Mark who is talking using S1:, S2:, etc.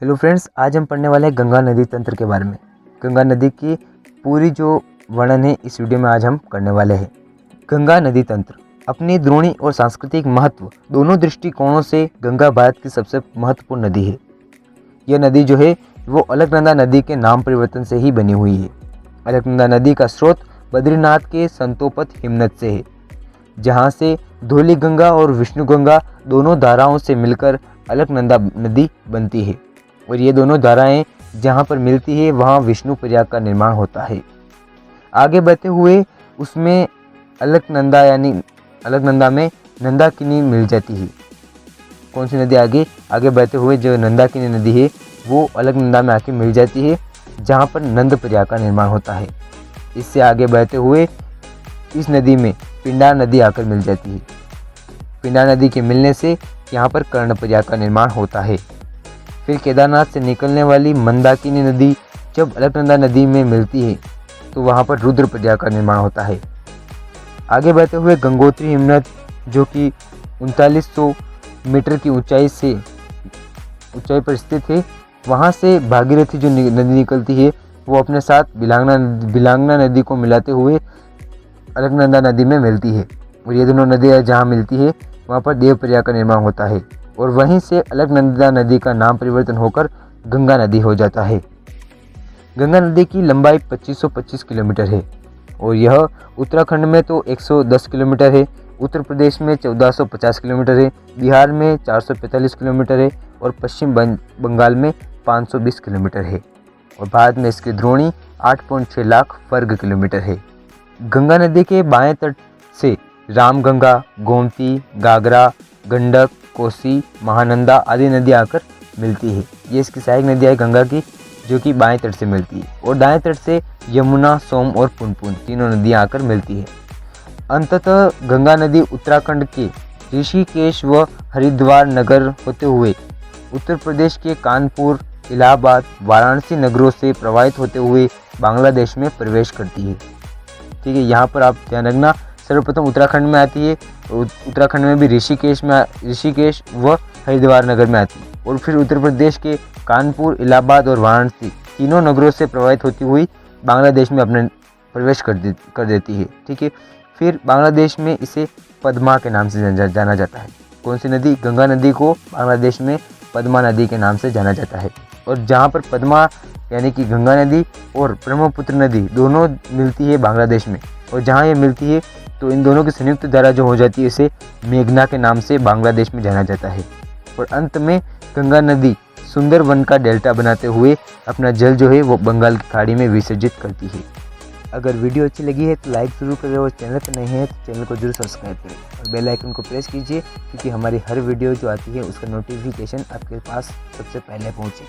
S1: Hello friends, आज हम पढ़ने वाले हैं गंगा नदी तंत्र के बारे में। गंगा नदी की पूरी जो वर्णन है इस वीडियो में आज हम करने वाले हैं। गंगा नदी तंत्र अपनी द्रोणी और सांस्कृतिक महत्व दोनों दृष्टिकोणों से गंगा भारत की सबसे महत्वपूर्ण नदी है। यह नदी जो है वो अलकनंदा नदी के नाम परिवर्तन से ही बनी हुई है। अलकनंदा नदी का स्रोत बद्रीनाथ के संतोपत हिमनद से है, जहाँ से धौली गंगा और विष्णु गंगा दोनों धाराओं से मिलकर अलकनंदा नदी बनती है। और ये दोनों धाराएं जहाँ पर मिलती है वहाँ विष्णु प्रयाग का निर्माण होता है। आगे बढ़ते हुए उसमें अलकनंदा यानी अलकनंदा में नंदाकिनी मिल जाती है। कौन सी नदी आगे बढ़ते हुए जो नंदाकिनी नदी है वो अलकनंदा में आके मिल जाती है, जहाँ पर नंद प्रयाग का निर्माण होता है। इससे आगे बढ़ते हुए इस नदी में पिंडार नदी आकर मिल जाती है। पिंडार नदी के मिलने से यहाँ पर कर्ण प्रयाग का निर्माण होता है। फिर केदारनाथ से निकलने वाली मंदाकिनी नदी जब अलकनंदा नदी में मिलती है तो वहाँ पर रुद्र प्रयाग का निर्माण होता है। आगे बढ़ते हुए गंगोत्री हिमनद जो कि 3900 मीटर की ऊंचाई पर स्थित है, वहाँ से भागीरथी जो नदी निकलती है वो अपने साथ बिलांगना नदी को मिलाते हुए अलकनंदा नदी में मिलती है। और ये दोनों नदियाँ जहाँ मिलती है वहाँ पर देव प्रयाग का निर्माण होता है। और वहीं से अलकनंदा नदी का नाम परिवर्तन होकर गंगा नदी हो जाता है। गंगा नदी की लंबाई 2525 किलोमीटर है और यह उत्तराखंड में तो 110 किलोमीटर है, उत्तर प्रदेश में 1450 किलोमीटर है, बिहार में 445 किलोमीटर है और पश्चिम बंगाल में 520 किलोमीटर है। और भारत में इसकी द्रोणी 8.6 लाख वर्ग किलोमीटर है। गंगा नदी के बाएं तट से रामगंगा, गोमती, घाघरा, गंडक, कोसी, महानंदा आदि नदियाँ आकर मिलती है। ये इसकी सहायक नदियाँ है गंगा की, जो कि बाएं तट से मिलती है। और दाएं तट से यमुना, सोम और पुनपुन तीनों नदियाँ आकर मिलती है। अंततः गंगा नदी उत्तराखंड के ऋषिकेश व हरिद्वार नगर होते हुए उत्तर प्रदेश के कानपुर, इलाहाबाद, वाराणसी नगरों से प्रवाहित होते हुए बांग्लादेश में प्रवेश करती है। ठीक है, यहाँ पर आप ध्यान रखना, सर्वप्रथम उत्तराखंड में आती है और उत्तराखंड में भी ऋषिकेश व हरिद्वार नगर में आती है। और फिर उत्तर प्रदेश के कानपुर, इलाहाबाद और वाराणसी तीनों नगरों से प्रवाहित होती हुई बांग्लादेश में अपने प्रवेश कर देती है। ठीक है, फिर बांग्लादेश में इसे पद्मा के नाम से जाना जाता है। कौन सी नदी? गंगा नदी को बांग्लादेश में पद्मा नदी के नाम से जाना जाता है। और जहाँ पर पद्मा यानी कि गंगा नदी और ब्रह्मपुत्र नदी दोनों मिलती है बांग्लादेश में, और जहाँ ये मिलती है तो इन दोनों की संयुक्त धारा जो हो जाती है इसे मेघना के नाम से बांग्लादेश में जाना जाता है। और अंत में गंगा नदी सुंदरवन का डेल्टा बनाते हुए अपना जल जो है वो बंगाल की खाड़ी में विसर्जित करती है। अगर वीडियो अच्छी लगी है तो लाइक ज़रूर करें और चैनल पर नए हैं तो चैनल को जरूर सब्सक्राइब करें और बेल आइकन को प्रेस कीजिए, क्योंकि हमारी हर वीडियो जो आती है उसका नोटिफिकेशन आपके पास सबसे पहले पहुँचे।